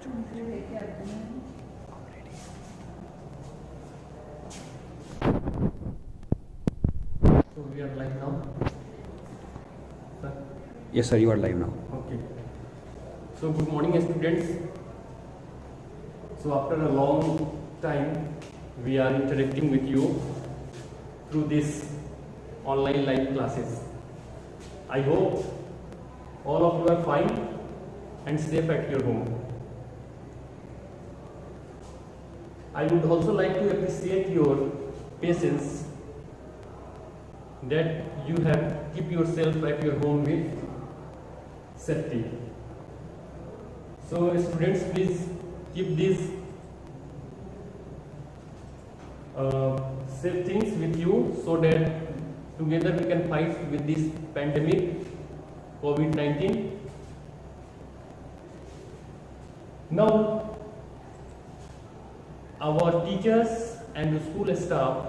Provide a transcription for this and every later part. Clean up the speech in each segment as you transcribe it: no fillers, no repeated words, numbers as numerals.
So we are live now. Sir? Yes, sir, you are live now. Okay. So good morning, students. So after a long time, we are interacting with you through this online live classes. I hope all of you are fine and safe at your home. I would also like to appreciate your patience that you have keep yourself at your home with safety. So students, please keep these safe things with you so that together we can fight with this pandemic COVID-19. Now our teachers and the school staff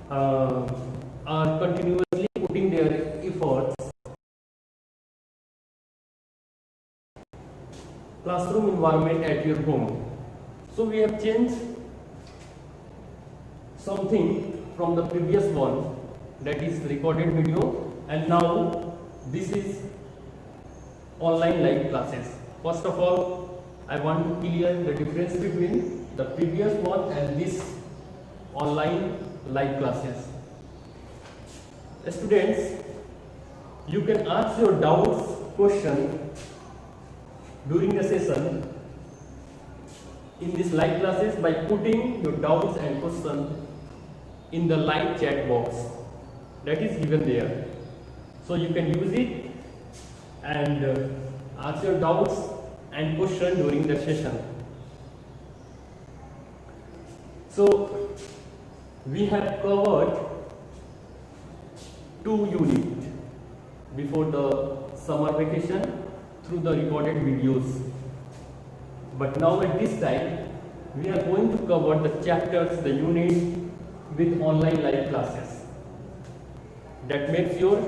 are continuously putting their efforts classroom environment at your home. So we have changed something from the previous one, that is recorded video, and now this is online live classes. First of all, I want to clear the difference between the previous one and this online live classes. Students, you can ask your doubts, question during the session in this live classes by putting your doubts and question in the live chat box that is given there. So you can use it and ask your doubts and question during the session. So we have covered 2 units before the summer vacation through the recorded videos. But now at this time, we are going to cover the chapters, the units with online live classes. That makes your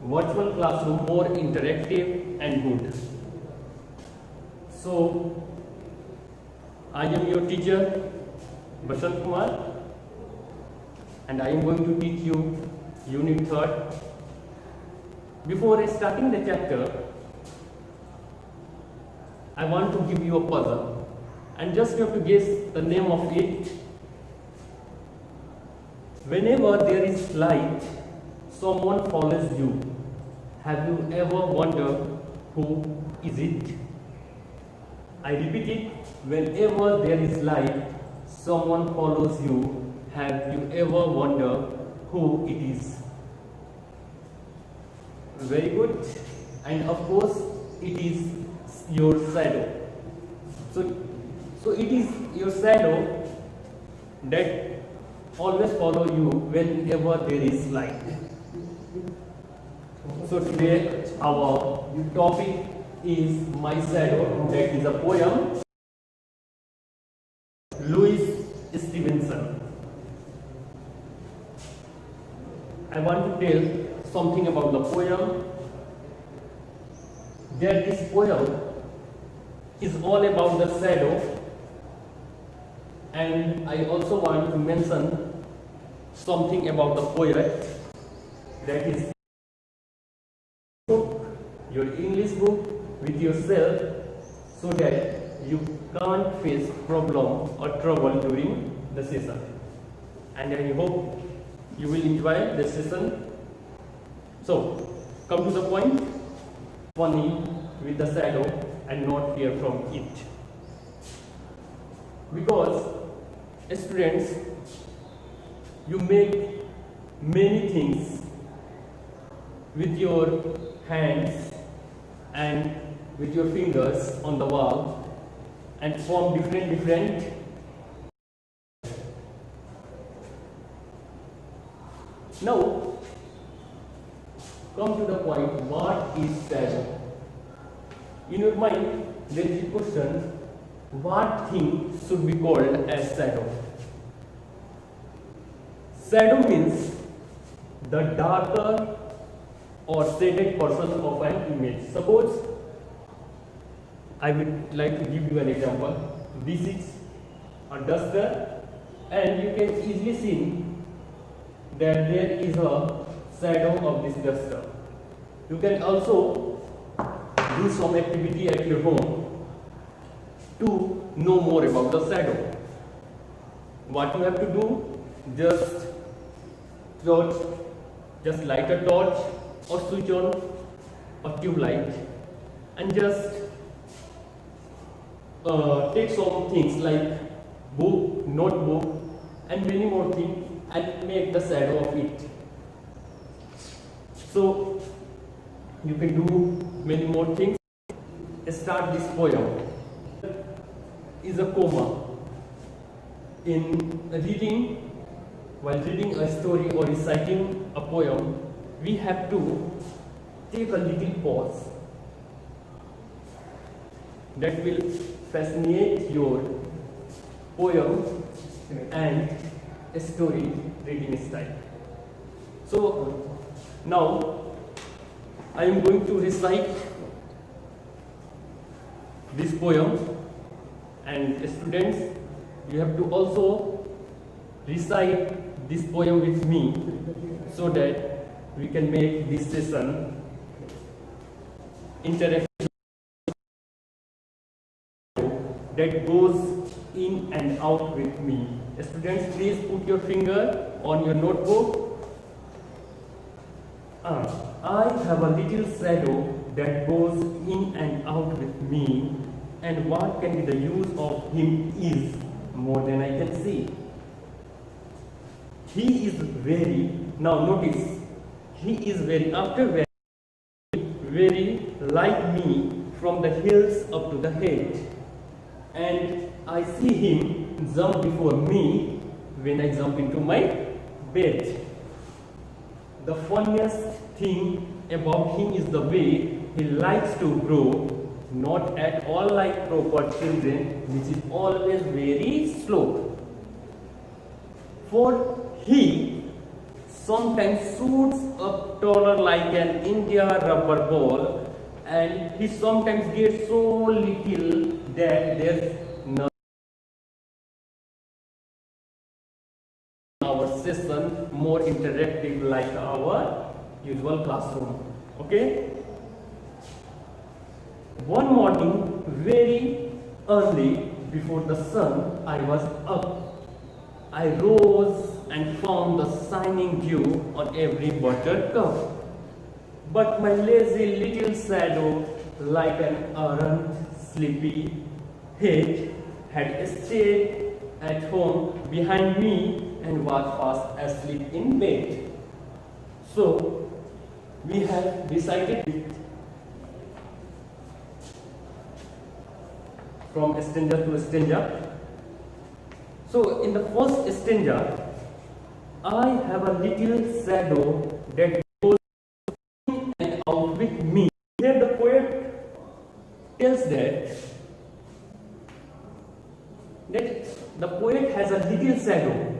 virtual classroom more interactive and good. So, I am your teacher, Basant, and I am going to teach you Unit 3rd. Before starting the chapter, I want to give you a puzzle, and just you have to guess the name of it. Whenever there is light, someone follows you. Have you ever wondered who is it? I repeat it. Whenever there is light, someone follows you. Have you ever wondered who it is? Very good. And of course, it is your shadow. So it is your shadow that always follow you whenever there is light. So today our topic is My Shadow, that is a poem, Louis Stevenson. I want to tell something about the poem. That this poem is all about the shadow, and I also want to mention something about the poet, that is your English book with yourself so that you can't face problem or trouble during the session. And I hope you will enjoy the session. So, come to the point. Funny with the shadow and not fear from it. Because students, you make many things with your hands and with your fingers on the wall and form different. Now, come to the point, what is shadow? In your mind, there is a question, what thing should be called as shadow? Shadow means the darker or shaded portion of an image. Suppose I would like to give you an example. This is a duster, and you can easily see that there is a shadow of this duster. You can also do some activity at your home to know more about the shadow. What you have to do, just light a torch or switch on a tube light and just take some things like book, notebook and many more things and make the shadow of it. So you can do many more things. Start this poem. Is a coma. While reading a story or reciting a poem, we have to take a little pause. That will fascinate your poem and story reading style. So now I am going to recite this poem, and students, you have to also recite this poem with me so that we can make this session interactive that goes in and out with me. Students, please put your finger on your notebook. I have a little shadow that goes in and out with me, and what can be the use of him is more than I can see. He is very, now notice, he is very like me from the heels up to the head, and I see him jump before me when I jump into my bed. The funniest thing about him is the way he likes to grow, not at all like proper children, which is always very slow. For he sometimes shoots up taller like an India rubber ball, and he sometimes gets so little that there's no our session more interactive like our usual classroom. Okay? One morning, very early before the sun, I was up. I rose and found the shining dew on every buttercup. But my lazy little shadow, like an errant sleepy head, had stayed at home behind me and was fast asleep in bed. So we have decided from stanza to stanza. So in the first stanza, I have a little shadow that goes in and out with me. Here the poet tells that the poet has a little shadow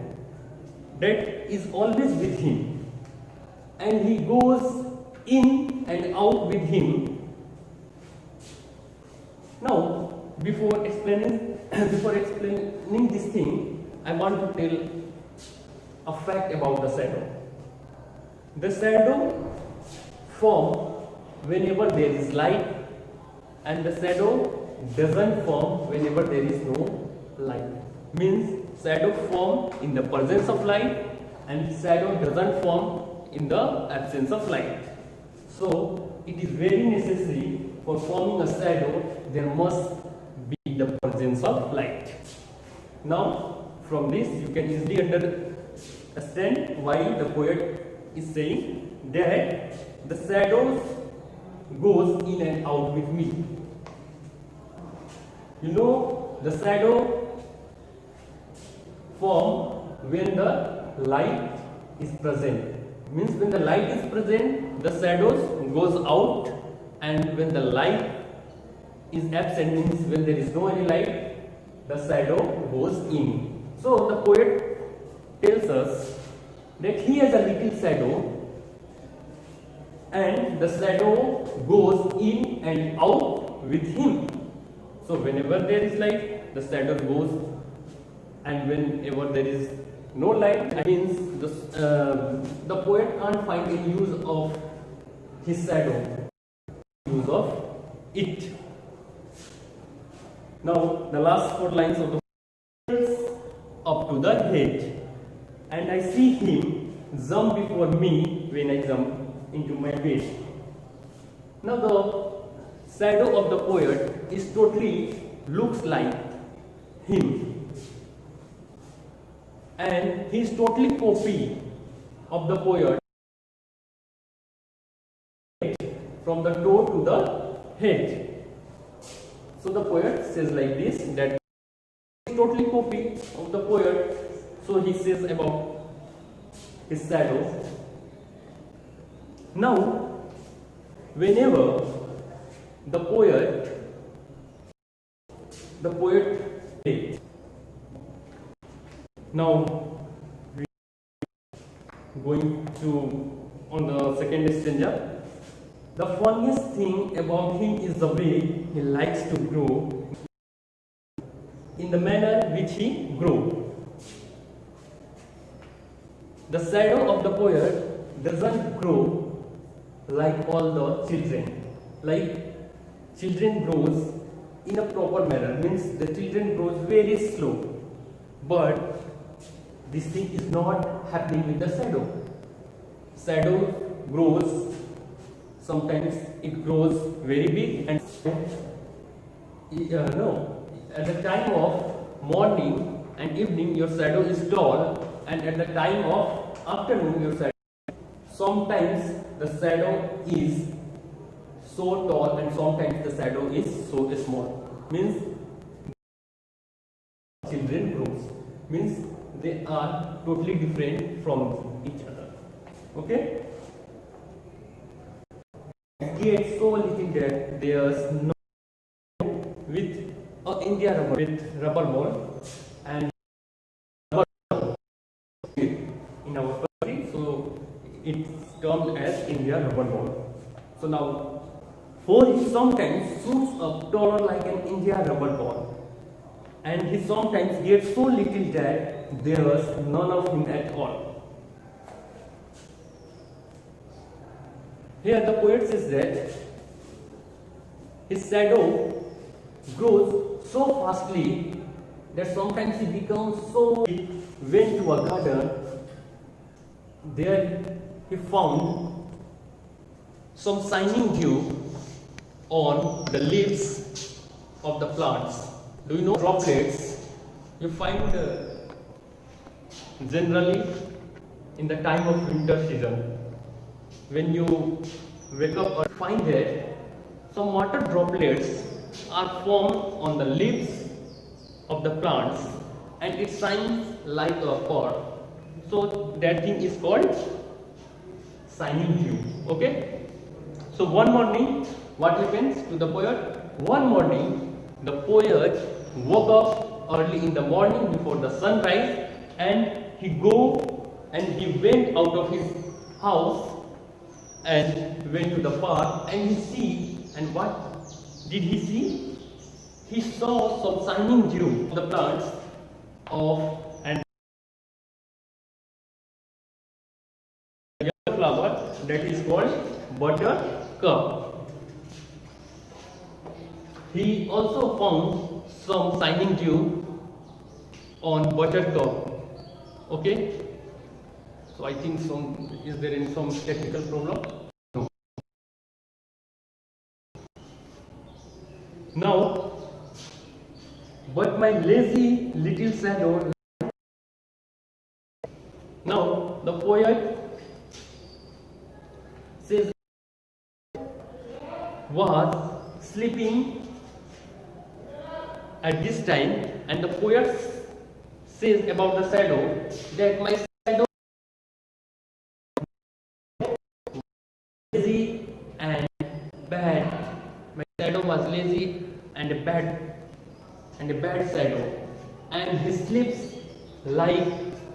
that is always with him, and he goes in and out with him. Now, before explaining this thing, I want to tell a fact about the shadow. The shadow forms whenever there is light, and the shadow doesn't form whenever there is no light. Means shadow forms in the presence of light, and shadow doesn't form in the absence of light. So it is very necessary for forming a shadow there must be the presence of light. Now from this you can easily understand why the poet is saying that the shadows goes in and out with me. You know, the shadow form when the light is present. Means when the light is present, the shadows goes out, and when the light is absent, means when there is no any light, the shadow goes in. So the poet tells us that he has a little shadow, and the shadow goes in and out with him. So whenever there is light, the shadow goes, and whenever there is no light, that means the poet can't find any use of his shadow, use of it. Now the last 4 lines of the up to the head, and I see him jump before me when I jump into my bed. Now the shadow of the poet is totally looks like him, and he is totally copy of the poet from the toe to the head. So the poet says like this, that he is totally copy of the poet. So he says about his shadow. Now whenever the poet now we going to on the second stanza. The funniest thing about him is the way he likes to grow in the manner which he grew. The shadow of the poet doesn't grow like all the children. Like children grows in a proper manner, means the children grows very slow. But this thing is not happening with the shadow. Shadow grows, sometimes it grows very big, and at the time of morning and evening your shadow is tall, and at the time of afternoon your shadow, sometimes the shadow is so tall and sometimes the shadow is so small. Means children grows, means they are totally different from each other. Okay? Get so little that there's no with India rubber, with rubber ball and rubber ball in our country, so it's termed as India rubber ball. So now, for he sometimes shoots up taller like an India rubber ball, and he sometimes gets so little that there's none of him at all. Here the poet says that his shadow grows so fastly that sometimes he becomes so. He went to a garden, there he found some shining dew on the leaves of the plants. Do you know droplets? You find generally in the time of winter season. When you wake up or find that some water droplets are formed on the leaves of the plants and it shines like a pearl. So that thing is called shining dew. Okay? So one morning, what happens to the poet? One morning, the poet woke up early in the morning before the sunrise, and he went out of his house and went to the park, and and what did he see? He saw some shining dew on the plants and yellow flower that is called buttercup. He also found some shining dew on buttercup. Okay? So I think is there some technical problem? No. Now, but my lazy little shadow. Now the poet says was sleeping at this time, and the poet says about the shadow that my shadow lazy and bad. My shadow was lazy and a bad shadow, and he sleeps like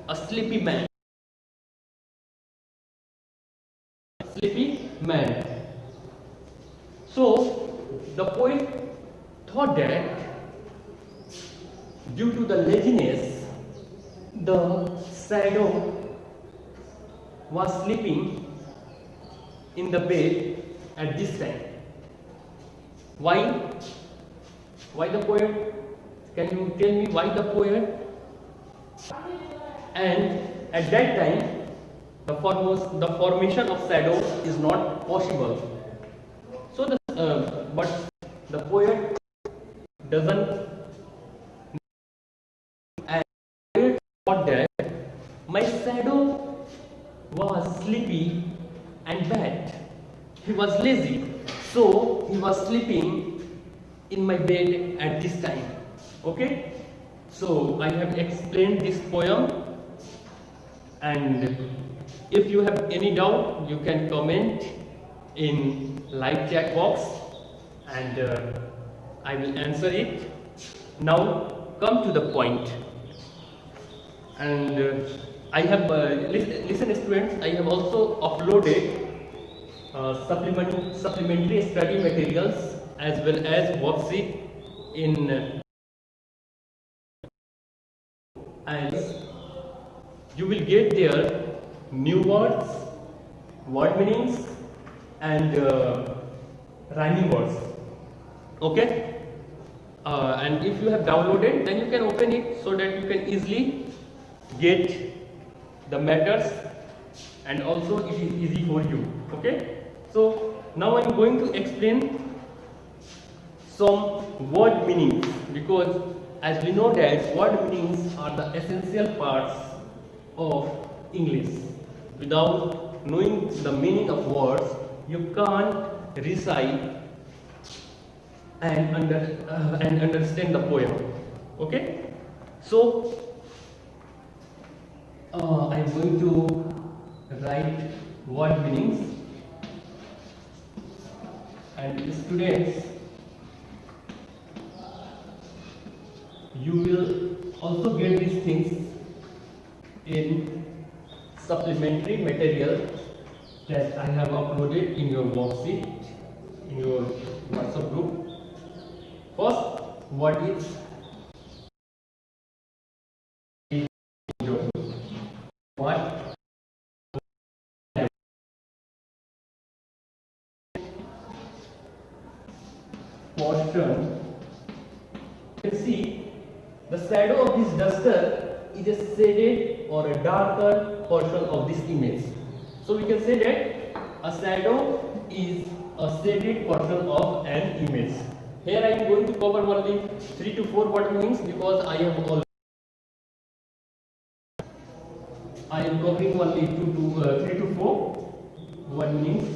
a sleepy man. Sleepy man. So the poet thought that due to the laziness, the shadow was sleeping in the bed at this time. Why? Why the poet? Can you tell me why the poet? And at that time, the formation of shadow is not possible. So but the poet doesn't, and poet thought that my shadow was sleepy and bad. He was lazy, so he was sleeping in my bed at this time. Okay, so I have explained this poem, and if you have any doubt, you can comment in live chat box, and I will answer it. Now come to the point. And I have listen students, I have also uploaded supplementary study materials as well as worksheet in and you will get there new words, word meanings, and rhyming words. Okay, and if you have downloaded, then you can open it so that you can easily get the matters, and also it is easy for you. Okay, so now I am going to explain some word meanings, because as we know that word meanings are the essential parts of English. Without knowing the meaning of words, you can't recite and understand the poem. Okay, so I am going to write word meanings, and students, you will also get these things in supplementary material that I have uploaded in your worksheet, in your WhatsApp group. First, what is what portion? You can see the shadow of this duster is a shaded or a darker portion of this image. So we can say that a shadow is a shaded portion of an image. Here I am going to cover only 3 to 4 word meanings, because I am covering only 3 to 4 word meanings.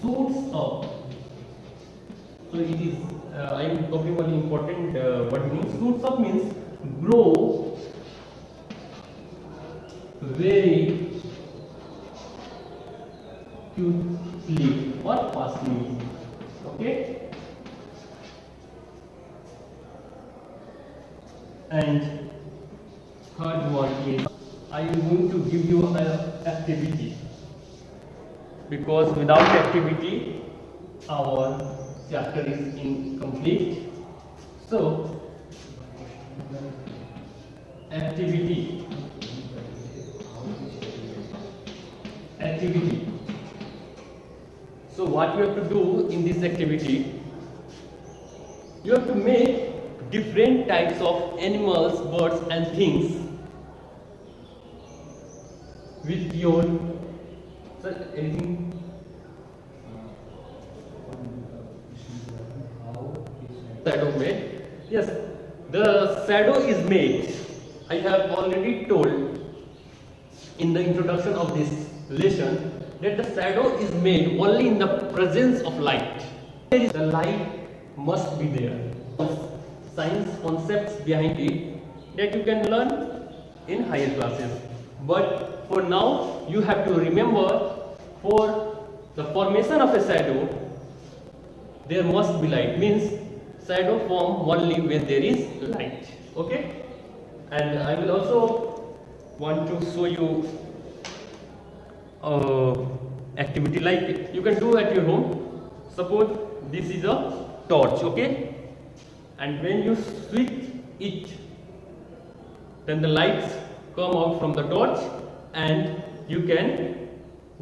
Suits up. So it is I am covering one important word meaning. Suits up means grow very quickly or fastly. Okay. And third one is, I am going to give you an activity, because without activity our chapter is incomplete. So activity. So what you have to do in this activity, you have to make different types of animals, birds and things with your anything. Shadow made. Yes, the shadow is made. I have already told in the introduction of this lesson that the shadow is made only in the presence of light. The light must be there. Science concepts behind it that you can learn in higher classes. But for now, you have to remember, for the formation of a shadow, there must be light. Means shadow form only when there is light. Okay, and I will also want to show you activity like you can do at your home. Suppose this is a torch. Okay, and when you switch it, then the lights come out from the torch, and you can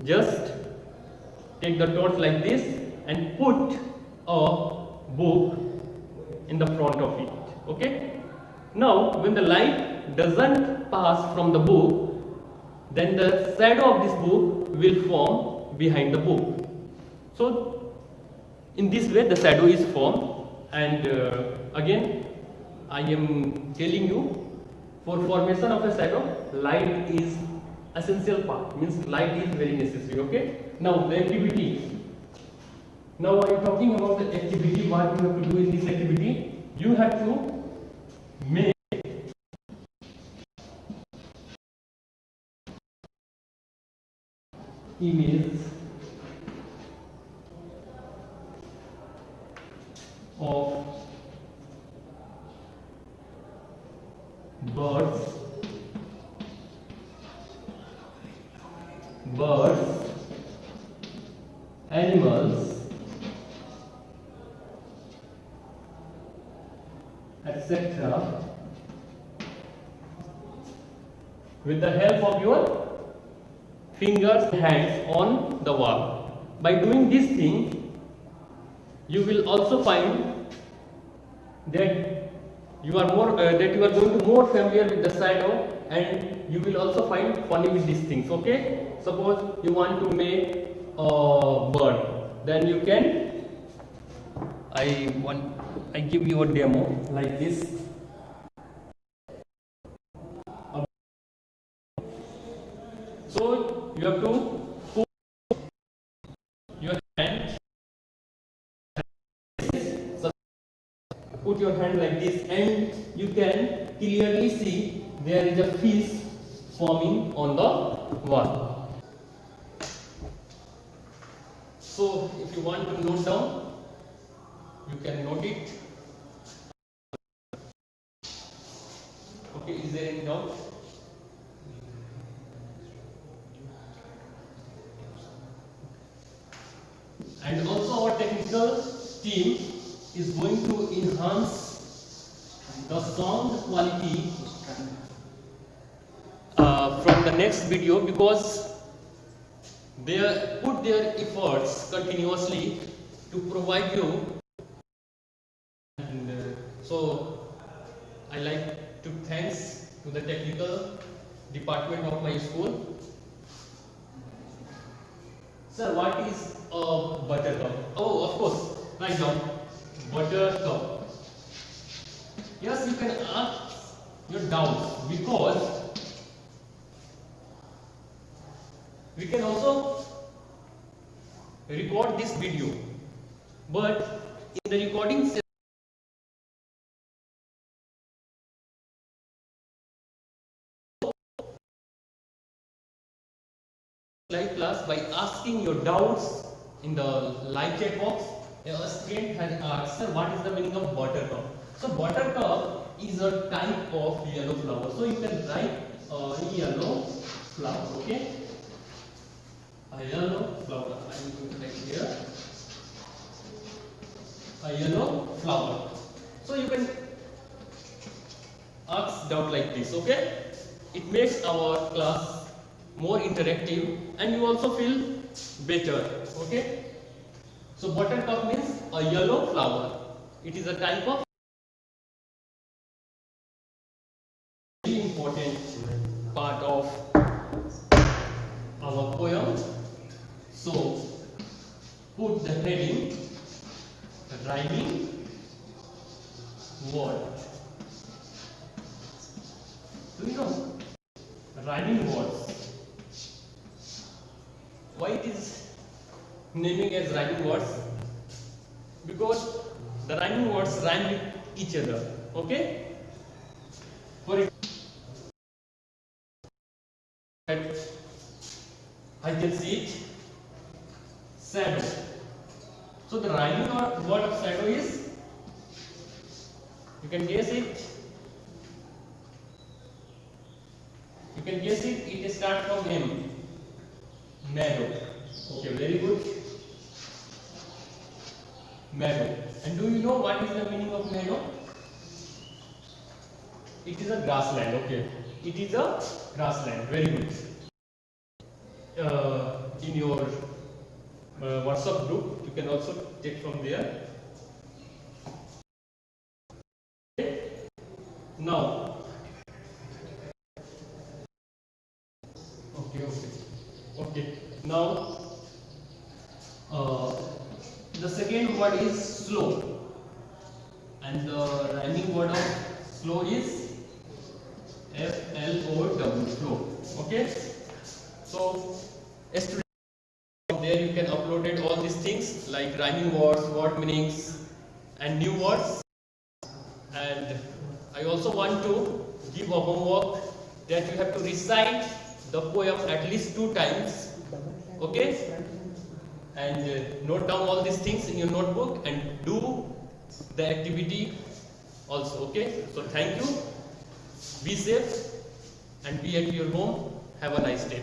just take the torch like this and put a book in the front of it. Okay, now when the light doesn't pass from the book, then the shadow of this book will form behind the book. So in this way the shadow is formed, and again I am telling you, for formation of a shadow, light is essential part, means light is very necessary. Okay, now the activity. Now I am talking about the activity. What you have to do in this activity, you have to make image of birds, animals, etc. with the help of your fingers and hands on the wall. By doing this thing, you will also find that you are going to more familiar with the shadow, and you will also find funny with these things. Okay, suppose you want to make a bird, then you can I give you a demo like this. So you have to put your hand like this, and you can clearly see there is a fish forming on the wall. So if you want to note down, you can note it. Okay, is there any doubt? And also our technical team is going to enhance the sound quality from the next video, because they put their efforts continuously to provide you. And so I like to thanks to the technical department of my school. Sir, what is a buttercup? Oh, of course, right now, buttercup. Yes, you can ask your doubts, because we can also record this video, but in the recording session, live class, by asking your doubts in the live chat box. A student has asked, sir, what is the meaning of buttercup? So buttercup is a type of yellow flower. So you can write yellow flower. Okay, a yellow flower. I am going to write here a yellow flower. So you can ask doubt like this. Okay, it makes our class more interactive, and you also feel better. Okay, so buttercup means a yellow flower. It is a type of very important part of our poem. So put the heading rhyming word. Do you know rhyming words? Why it is naming as rhyming words? Because the rhyming words rhyme with each other. Okay? For example, I can see it, shadow. So the rhyming word of shadow is, you can guess it. You can guess it. It starts from M. Meadow. Okay, very good. Meadow. And do you know what is the meaning of meadow? It is a grassland. Okay. It is a grassland. Very good. In your WhatsApp group, you can also check from there. Now, okay. Now, the second word is slow, and the rhyming word of slow is FLOW, flow. Okay. So, as to there you can upload it all these things like rhyming words, word meanings, and new words. And I also want to give a homework that you have to recite the poem at least 2 times. Okay? And note down all these things in your notebook and do the activity also. Okay? So thank you. Be safe and be at your home. Have a nice day.